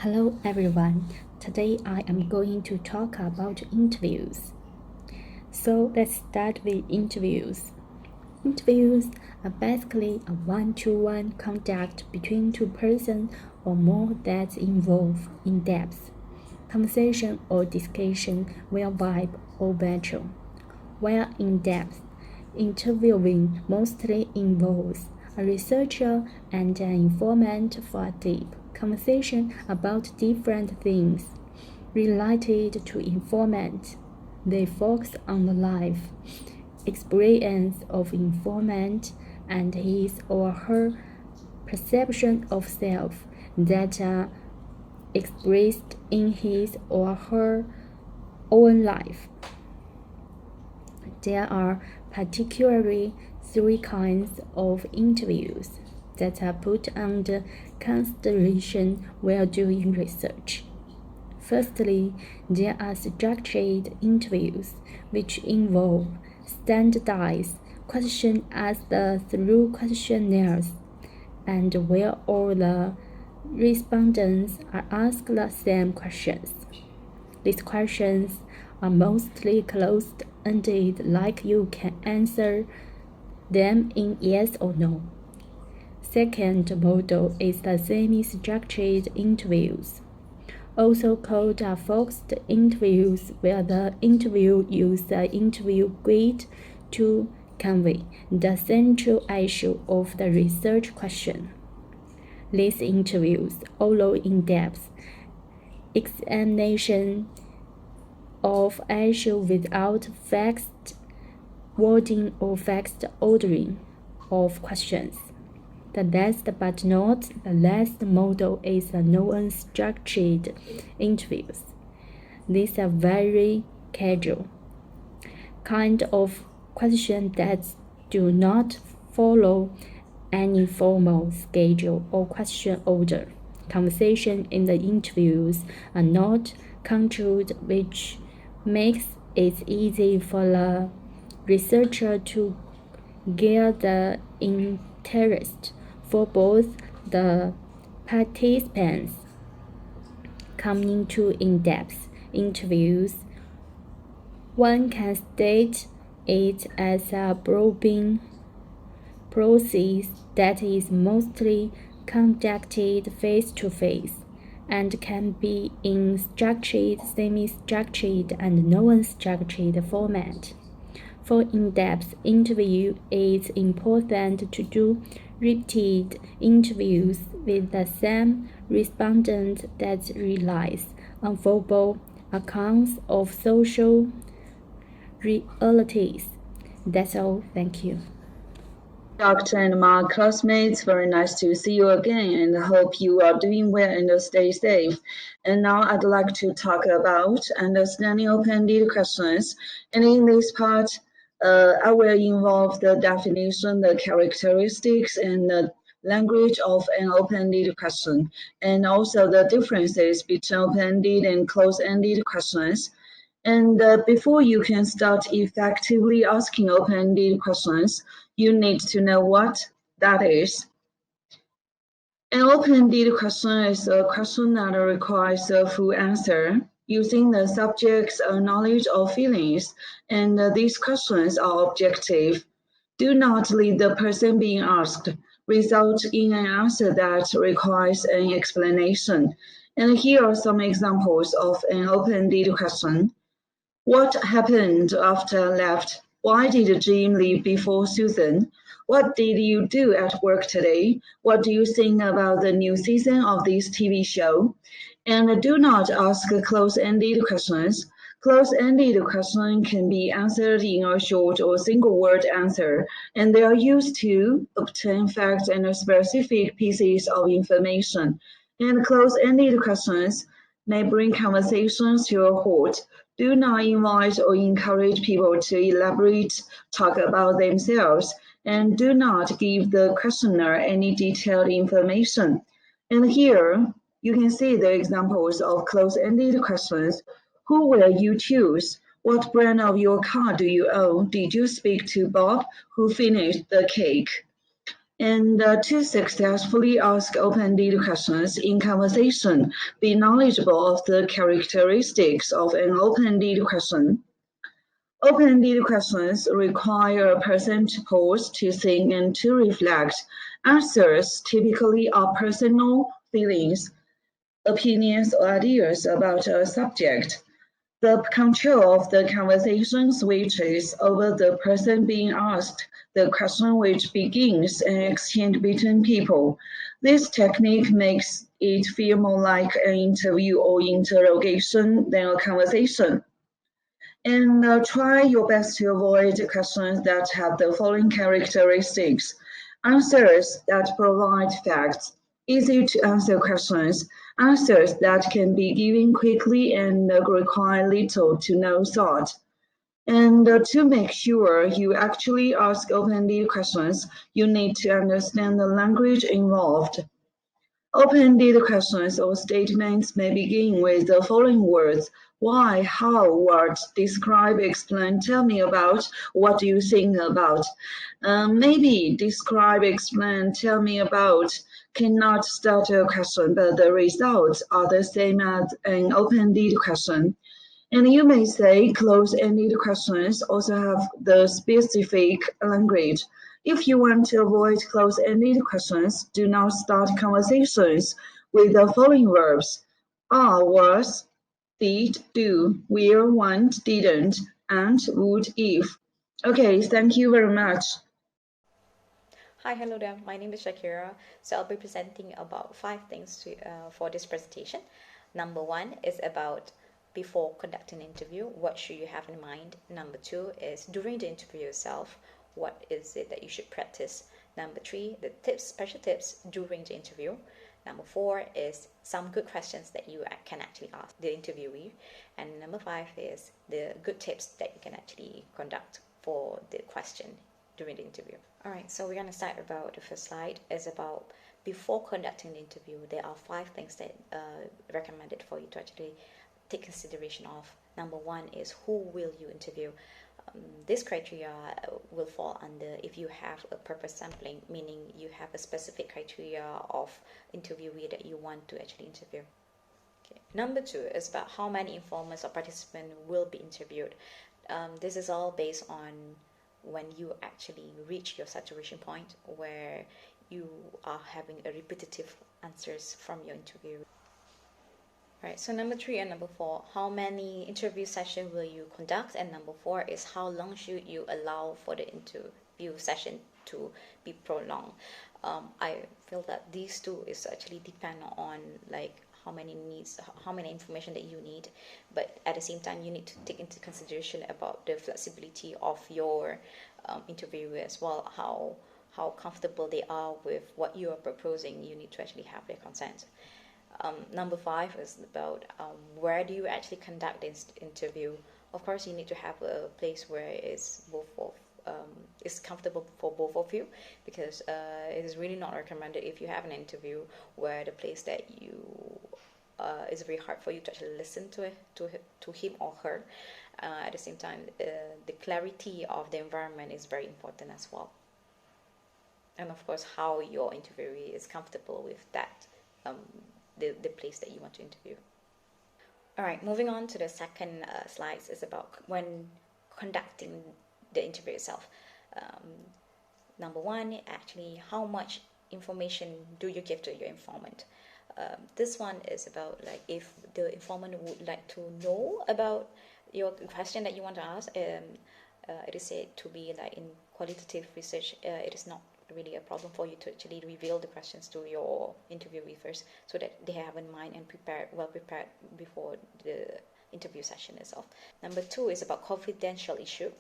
Hello everyone. Today I am going to talk about interviews. So let's start with interviews. Interviews are basically a one-to-one contact between two persons or more that involve in-depth conversation or discussion via vibe or virtual. While in-depth interviewing mostly involves a researcher and an informant for a deep conversation about different things related to informant. They focus on the life experience of informant and his or her perception of self that are expressed in his or her own life. There are particularly three kinds of interviews that are put under consideration while doing research. Firstly, there are structured interviews, which involve standardized questions asked through questionnaires, and where all the respondents are asked the same questions. These questions are mostly closed-ended, like you can answer them in yes or no. Second model is the semi-structured interviews, also called focused interviews, where the interview uses the interview grid to convey the central issue of the research question. These interviews allow in-depth examination of issue without fixed wording or fixed ordering of questions. The last but not the least model is the non-structured interviews. These are very casual kind of questions that do not follow any formal schedule or question order. Conversation in the interviews are not controlled, which makes it easy for the researcher to get the interest for both the participants. Coming to in-depth interviews, one can state it as a probing process that is mostly conducted face-to-face and can be in structured, semi-structured, and non-structured format. For in-depth interview, it's important to do repeated interviews with the same respondent that relies on verbal accounts of social realities. That's all. Thank you. Dr. and my classmates, very nice to see you again and hope you are doing well and stay safe. And now I'd like to talk about understanding open-ended questions. And in this part, I will involve the definition, the characteristics, and the language of an open-ended question, and also the differences between open-ended and closed-ended questions. And before you can start effectively asking open-ended questions, you need to know what that is. An open-ended question is a question that requires a full answer using the subject's knowledge or feelings, and these questions are objective. Do not let the person being asked result in an answer that requires an explanation. And here are some examples of an open-ended question. What happened after I left? Why did Jim leave before Susan? What did you do at work today? What do you think about the new season of this TV show? And do not ask close-ended questions. Close-ended questions can be answered in a short or single-word answer, and they are used to obtain facts and specific pieces of information. And close-ended questions may bring conversations to a halt. Do not invite or encourage people to elaborate, talk about themselves, and do not give the questioner any detailed information. And here, you can see the examples of close-ended questions. Who will you choose? What brand of your car do you own? Did you speak to Bob, who finished the cake? And to successfully ask open-ended questions in conversation, be knowledgeable of the characteristics of an open-ended question. Open-ended questions require a person to pause, to think, and to reflect. Answers typically are personal feelings, opinions, or ideas about a subject. The control of the conversation switches over the person being asked the question, which begins an exchange between people. This technique makes it feel more like an interview or interrogation than a conversation. And try your best to avoid questions that have the following characteristics. Answers that provide facts, easy to answer questions, answers that can be given quickly and require little to no thought. And to make sure you actually ask open-ended questions, you need to understand the language involved. Open-ended questions or statements may begin with the following words: why, how, what, describe, explain, tell me about, what do you think about? Maybe describe, explain, tell me about cannot start a question, but the results are the same as an open-ended question. And you may say close-ended questions also have the specific language. If you want to avoid close-ended questions, do not start conversations with the following verbs: are, was, did, do, will, want, didn't, and would if. Okay, thank you very much. Hi, hello there. My name is Syakira. So I'll be presenting about 5 things for this presentation. Number 1 is about before conducting an interview, what should you have in mind? Number 2 is during the interview itself, what is it that you should practice? Number 3, the tips, special tips during the interview. Number 4 is some good questions that you can actually ask the interviewee. And number 5 is the good tips that you can actually conduct for the question during the interview. Alright, so we're going to start about the first slide. Is about before conducting the interview, there are 5 things that recommended for you to actually take consideration of. Number 1 is who will you interview? This criteria will fall under if you have a purpose sampling, meaning you have a specific criteria of interviewee that you want to actually interview. Okay. Number 2 is about how many informants or participants will be interviewed. This is all based on when you actually reach your saturation point where you are having a repetitive answers from your interview. Right, so number 3 and number 4, how many interview sessions will you conduct? And number 4 is how long should you allow for the interview session to be prolonged? I feel that these two is actually depend on like how many information that you need, but at the same time you need to take into consideration about the flexibility of your interviewer as well, how comfortable they are with what you are proposing. You need to actually have their consent. Number 5 is about where do you actually conduct this interview. Of course, you need to have a place where it's is comfortable for both of you, because it is really not recommended if you have an interview where the place that you is very hard for you to actually listen to him or her. At the same time, the clarity of the environment is very important as well, and of course how your interviewee is comfortable with that the place that you want to interview. All right, moving on to the second slides is about when conducting the interview itself. Number 1, actually, how much information do you give to your informant? This one is about like if the informant would like to know about your question that you want to ask. It is said to be like in qualitative research, it is not really a problem for you to actually reveal the questions to your interviewee first, so that they have in mind and well prepared before the interview session itself. Number 2 is about confidential issue.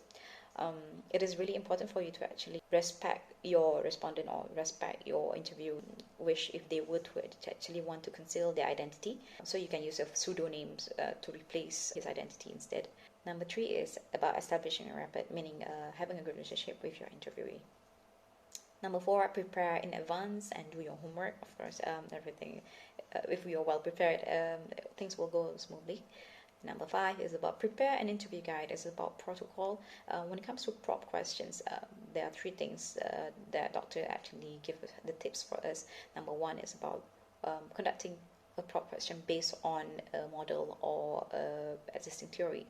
It is really important for you to actually respect your respondent or respect your interview wish if they would actually want to conceal their identity. So you can use a pseudonyms to replace his identity instead. Number 3 is about establishing a rapport, meaning having a good relationship with your interviewee. Number 4, prepare in advance and do your homework. Of course, everything, if we are well prepared, things will go smoothly. Number 5 is about prepare an interview guide. It's about protocol. When it comes to prop questions, there are 3 things that doctor actually give the tips for us. Number 1 is about conducting a prop question based on a model or existing theory.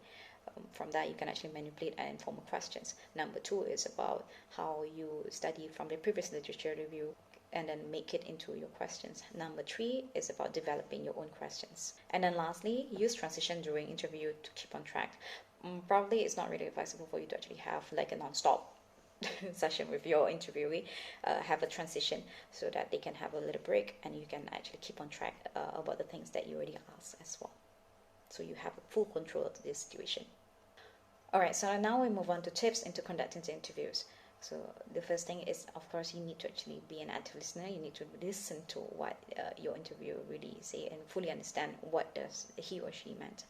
From that, you can actually manipulate and informal questions. Number 2 is about how you study from the previous literature review and then make it into your questions. Number 3 is about developing your own questions. And then lastly, use transition during interview to keep on track. Probably it's not really advisable for you to actually have like a non-stop session with your interviewee. Have a transition so that they can have a little break and you can actually keep on track about the things that you already asked as well. So you have full control of this situation. Alright, so now we move on to tips into conducting the interviews. So the first thing is, of course, you need to actually be an active listener. You need to listen to what your interviewer really say and fully understand what does he or she meant.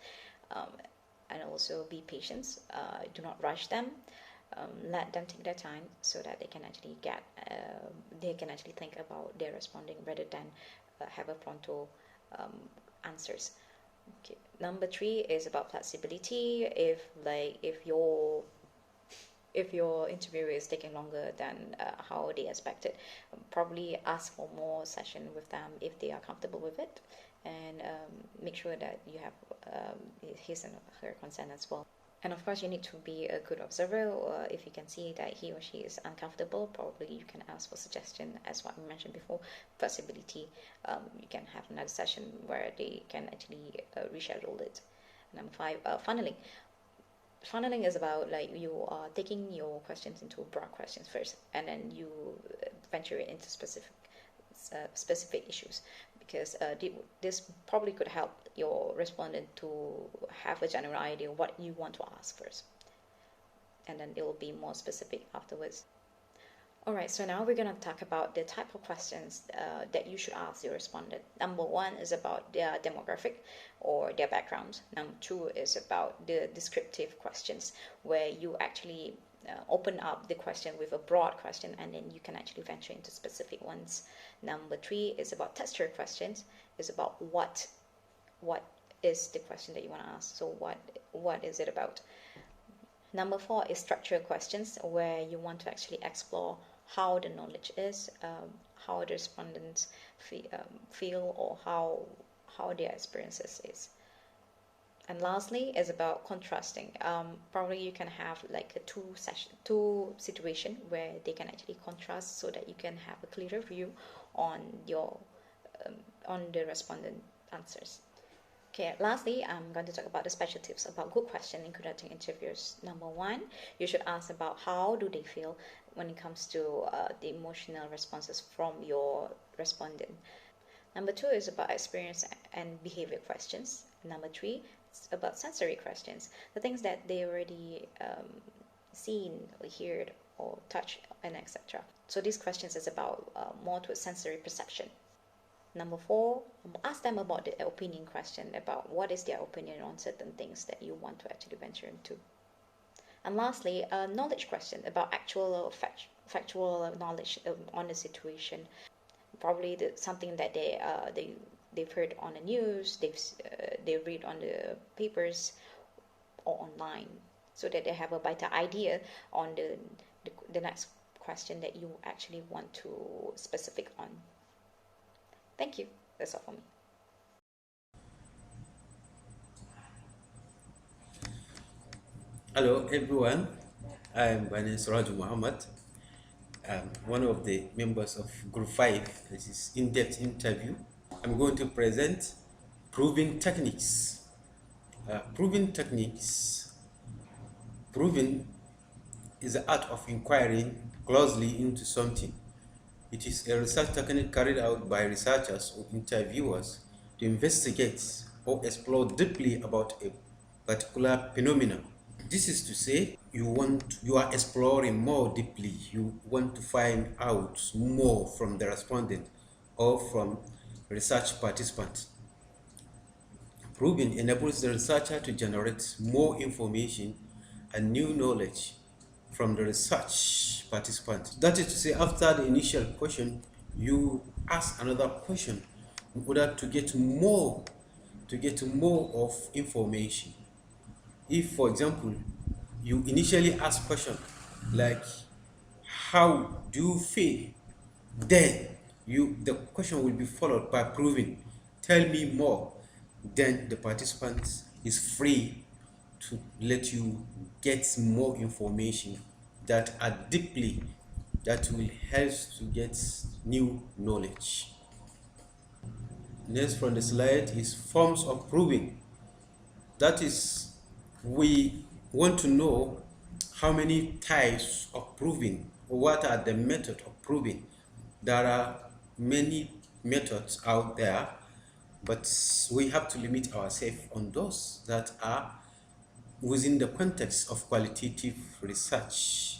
And also be patient. Do not rush them. Let them take their time so that they can actually think about their responding rather than have a pronto answers. Okay. Number 3 is about flexibility. If your interview is taking longer than how they expected, probably ask for more session with them if they are comfortable with it, and make sure that you have his and her consent as well. And of course, you need to be a good observer. If you can see that he or she is uncomfortable, probably you can ask for suggestion, as what we mentioned before. Flexibility, you can have another session where they can actually reschedule it. Number 5, funneling. Funneling is about like you are taking your questions into broad questions first, and then you venture it into specific issues, because this probably could help your respondent to have a general idea what you want to ask first, and then it will be more specific afterwards. Alright, so now we're going to talk about the type of questions that you should ask your respondent. Number 1 is about their demographic or their background. Number 2 is about the descriptive questions, where you actually open up the question with a broad question and then you can actually venture into specific ones. Number 3 is about textual questions. It's about what is the question that you want to ask. So what is it about? Number 4 is structural questions, where you want to actually explore how the knowledge is, how the respondents feel, or how their experiences is. And lastly is about contrasting. Probably you can have like a two situation where they can actually contrast, so that you can have a clearer view on the respondent answers. Okay, lastly, I'm going to talk about the special tips about good question in conducting interviews. Number 1, you should ask about how do they feel when it comes to the emotional responses from your respondent. Number 2 is about experience and behavior questions. Number 3 is about sensory questions, the things that they already seen or heard or touched, and etc. So these questions is about more to sensory perception. Number 4, ask them about the opinion question, about what is their opinion on certain things that you want to actually venture into. And lastly, a knowledge question about actual or factual knowledge on the situation. Probably something that they've heard on the news, they read on the papers or online, so that they have a better idea on the next question that you actually want to specific on. Thank you. That's all for me. Hello everyone, my name is Sirajo Mohammed. I'm one of the members of Group 5. This is in-depth interview. I'm going to present proving techniques. Proving is the art of inquiring closely into something. It is a research technique carried out by researchers or interviewers to investigate or explore deeply about a particular phenomenon. This is to say, you are exploring more deeply. You want to find out more from the respondent or from research participants. Proving enables the researcher to generate more information and new knowledge from the research participant. That is to say, after the initial question, you ask another question in order to get more to get more of information. If, for example, you initially ask question like, how do you feel? Then the question will be followed by proving, tell me more. Then the participant is free to let you get more information that are deeply, that will help to get new knowledge. Next from the slide is forms of proving. That is, we want to know how many types of proving, or what are the methods of proving. There are many methods out there, but we have to limit ourselves on those that are within the context of qualitative research.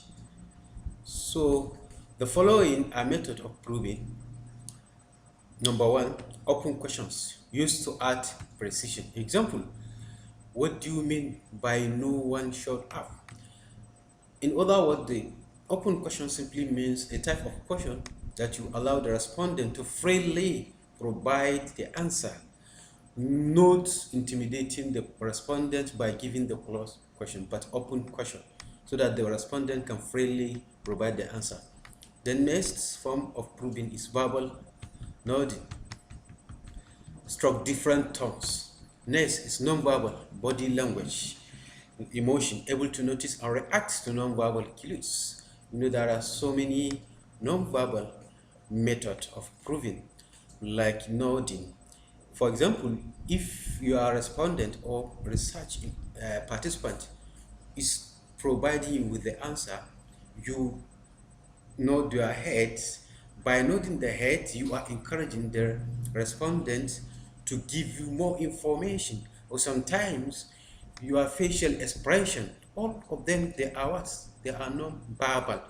So the following are methods of proving. Number one, open questions used to add precision. Example, what do you mean by no one showed up? In other words, the open question simply means a type of question that you allow the respondent to freely provide the answer, not intimidating the respondent by giving the closed question, but open question, so that the respondent can freely provide the answer. The next form of proving is verbal nodding, stroke different tones. Next is non-verbal body language, emotion, able to notice and react to non-verbal cues. There are so many non-verbal methods of proving, like nodding. For example, if you are a respondent or research participant is providing you with the answer, you nod your head. By nodding the head, you are encouraging the respondent to give you more information. Or sometimes your facial expression, all of them, they are what? They are non-verbal.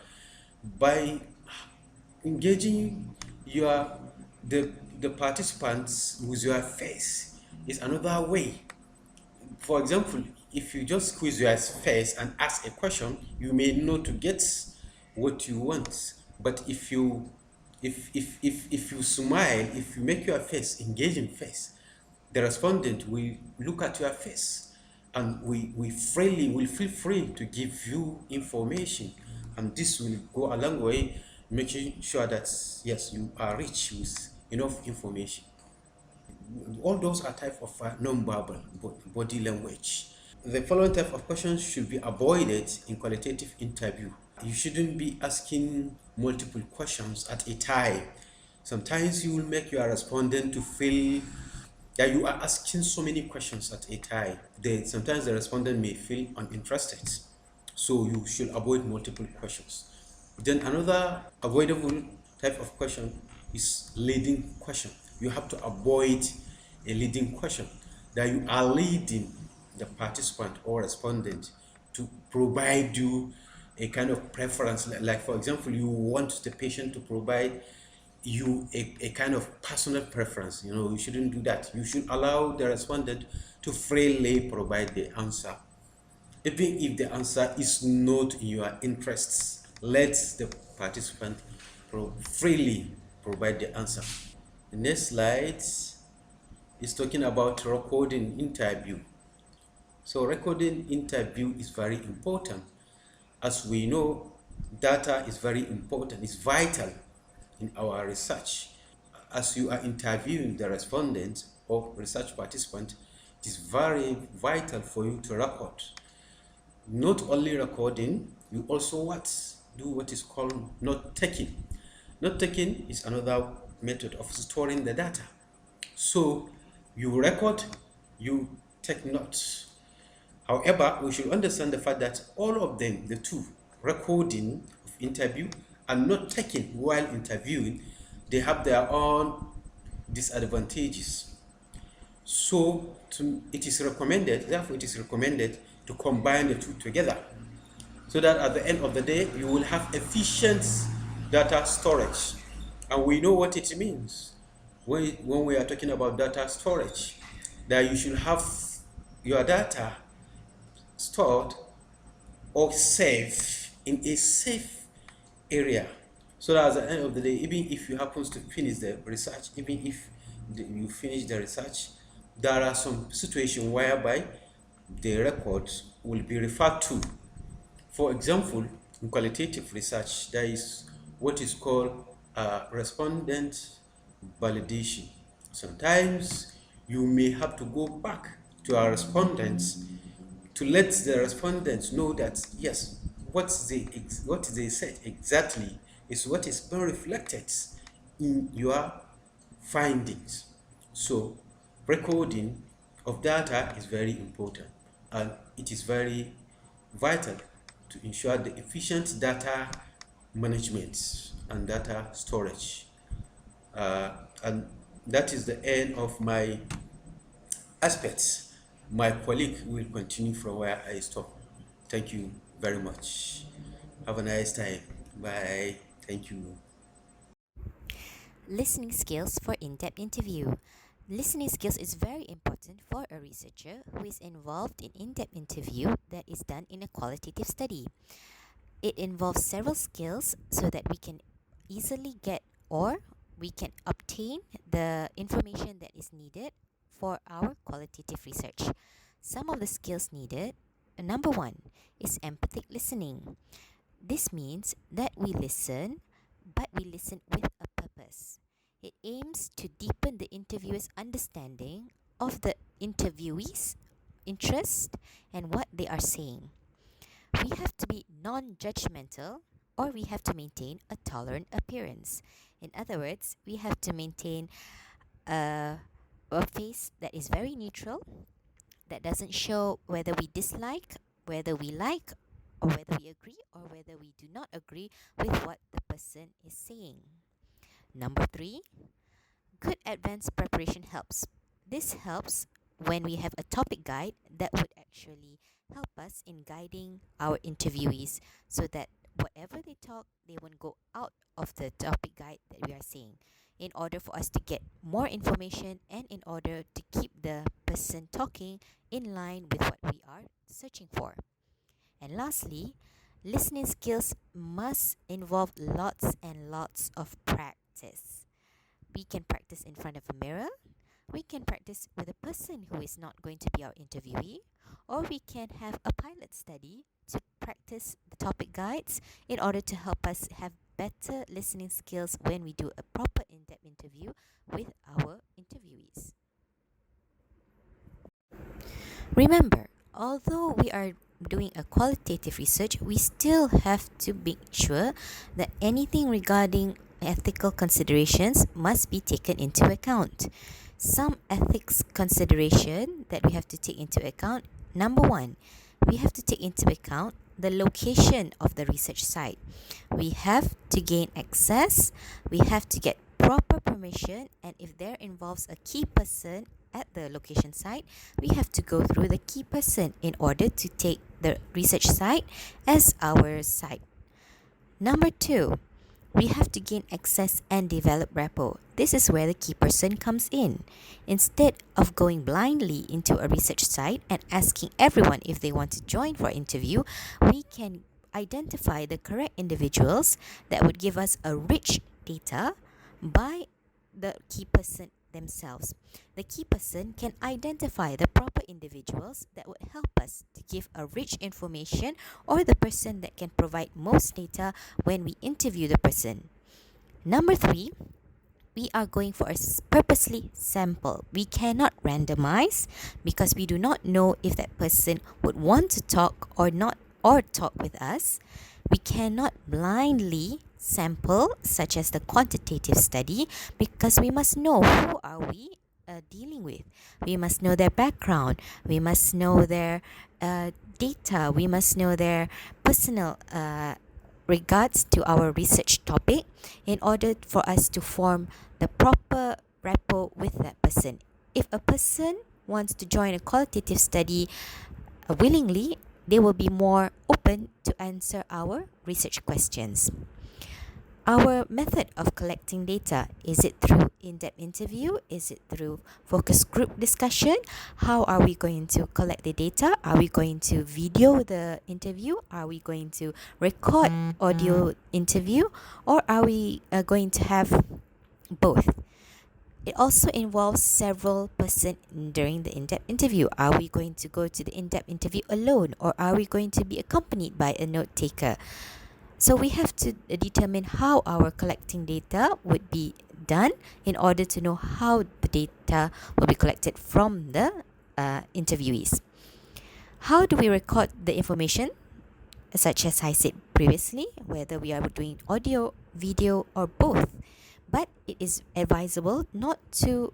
By engaging the participants with your face is another way. For example, if you just squeeze your face and ask a question, you may not to get what you want. But if you smile, if you make your face engaging face, the respondent will look at your face, and we will feel free to give you information, and this will go a long way, making sure that yes, you are rich with enough information. All those are type of non-verbal body language. The following type of questions should be avoided in qualitative interview. You shouldn't be asking multiple questions at a time. Sometimes you will make your respondent to feel that you are asking so many questions at a time. Sometimes the respondent may feel uninterested. So you should avoid multiple questions. Then another avoidable type of question is leading question. You have to avoid a leading question, that you are leading the participant or respondent to provide you a kind of preference. Like for example, you want the patient to provide you a kind of personal preference. You shouldn't do that. You should allow the respondent to freely provide the answer. Even if the answer is not in your interests, let the participant freely provide the answer. The next slide is talking about recording interview. So recording interview is very important. As we know, data is very important, it's vital in our research. As you are interviewing the respondent or research participant, it is very vital for you to record. Not only recording, you also do what is called note taking. Note taking is another method of storing the data. So you record, you take notes. However, we should understand the fact that all of them, the two, recording of interview and note taking while interviewing, they have their own disadvantages. So therefore it is recommended to combine the two together, so that at the end of the day you will have efficient data storage. And we know what it means when we are talking about data storage, that you should have your data stored or saved in a safe area, so that at the end of the day, even if you happen to finish the research, even if you finish the research, there are some situations whereby the records will be referred to. For example, in qualitative research, there is what is called respondent validation. Sometimes you may have to go back to our respondents to let the respondents know that yes, what they said exactly is what is being reflected in your findings. So recording of data is very important, and it is very vital to ensure the efficient data management and data storage. And that is the end of my aspects. My colleague will continue from where I stop. Thank you very much. Have a nice time. Bye. Thank you. Listening skills for in-depth interview. Listening skills is very important for a researcher who is involved in in-depth interview that is done in a qualitative study. It involves several skills so that we can easily get or we can obtain the information that is needed for our qualitative research. Some of the skills needed, number one, is empathic listening. This means that we listen, but we listen with a purpose. It aims to deepen the interviewer's understanding of the interviewee's interest and what they are saying. We have to be non judgmental or we have to maintain a tolerant appearance. In other words, we have to maintain a, a face that is very neutral, that doesn't show whether we dislike, whether we like, or whether we agree, or whether we do not agree with what the person is saying. Number three, good advanced preparation helps. This helps when we have a topic guide that would actually help us in guiding our interviewees so that whatever they talk, they won't go out of the topic guide that we are saying. In order for us to get more information and in order to keep the person talking in line with what we are searching for. And lastly, listening skills must involve lots and lots of practice. We can practice in front of a mirror, we can practice with a person who is not going to be our interviewee, or we can have a pilot study to practice the topic guides in order to help us have better listening skills when we do a proper in-depth interview with our interviewees. Remember, although we are doing a qualitative research, we still have to make sure that anything regarding ethical considerations must be taken into account. Some ethics consideration that we have to take into account. Number one, we have to take into account the location of the research site. We have to gain access, we have to get proper permission, and if there involves a key person at the location site, we have to go through the key person in order to take the research site as our site. Number two, we have to gain access and develop rapport. This is where the key person comes in. Instead of going blindly into a research site and asking everyone if they want to join for an interview, we can identify the correct individuals that would give us a rich data by the key person themselves. The key person can identify the proper individuals that would help us to give a rich information or the person that can provide most data when we interview the person. Number three, we are going for a purposely sample. We cannot randomize because we do not know if that person would want to talk or not or talk with us. We cannot blindly sample such as the quantitative study because we must know who are we dealing with. We must know their background, we must know their data, we must know their personal regards to our research topic in order for us to form the proper rapport with that person. If a person wants to join a qualitative study willingly, they will be more open to answer our research questions. Our method of collecting data, is it through in-depth interview? Is it through focus group discussion? How are we going to collect the data? Are we going to video the interview? Are we going to record audio interview? Or are we going to have both? It also involves several persons during the in-depth interview. Are we going to go to the in-depth interview alone, or are we going to be accompanied by a note taker? So we have to determine how our collecting data would be done in order to know how the data will be collected from the interviewees. How do we record the information? Such as I said previously, whether we are doing audio, video, or both. But it is advisable not to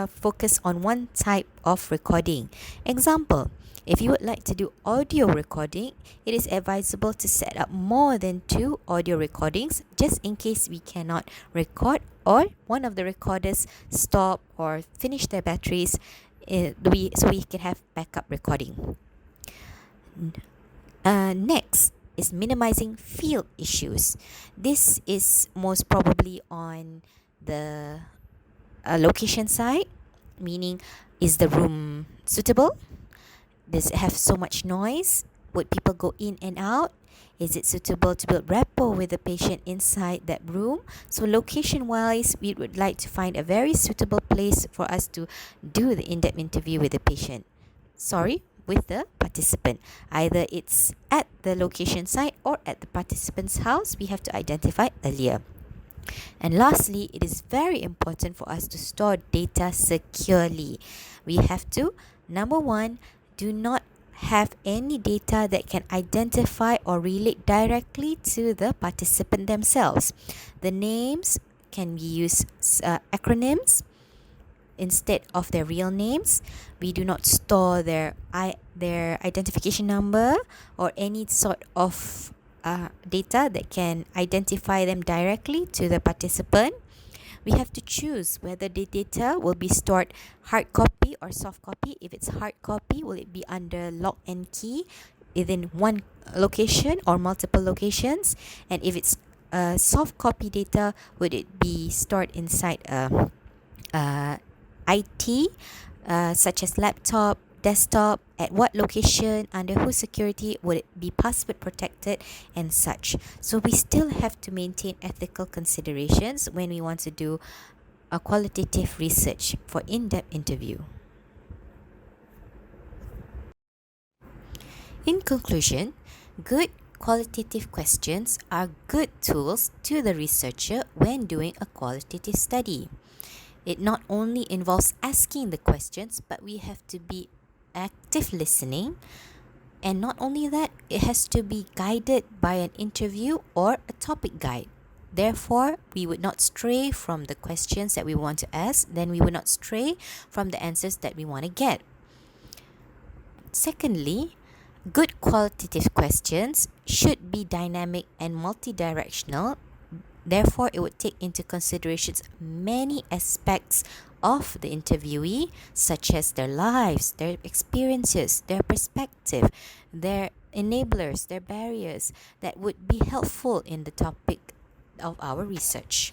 focus on one type of recording. Example, if you would like to do audio recording, it is advisable to set up more than 2 audio recordings just in case we cannot record or one of the recorders stop or finish their batteries, so we can have backup recording. Next is minimizing field issues. This is most probably on the location side, meaning is the room suitable? Does it have so much noise? Would people go in and out? Is it suitable to build rapport with the patient inside that room? So location wise, we would like to find a very suitable place for us to do the in-depth interview with the patient. With the participant. Either it's at the location site or at the participant's house, we have to identify earlier. And lastly, it is very important for us to store data securely. We have to, number one, do not have any data that can identify or relate directly to the participant themselves. The names can be used acronyms instead of their real names. We do not store their identification number or any sort of data that can identify them directly to the participant. We have to choose whether the data will be stored hard copy or soft copy. If it's hard copy, will it be under lock and key within one location or multiple locations? And if it's soft copy data, would it be stored inside IT, such as laptop, desktop, at what location, under whose security, would it be password protected, and such. So we still have to maintain ethical considerations when we want to do a qualitative research for in-depth interview. In conclusion, good qualitative questions are good tools to the researcher when doing a qualitative study. It not only involves asking the questions, but we have to be active listening. And not only that, it has to be guided by an interview or a topic guide. Therefore, we would not stray from the questions that we want to ask, then we would not stray from the answers that we want to get. Secondly, good qualitative questions should be dynamic and multidirectional. Therefore, it would take into considerations many aspects of the interviewee, such as their lives, their experiences, their perspective, their enablers, their barriers that would be helpful in the topic of our research.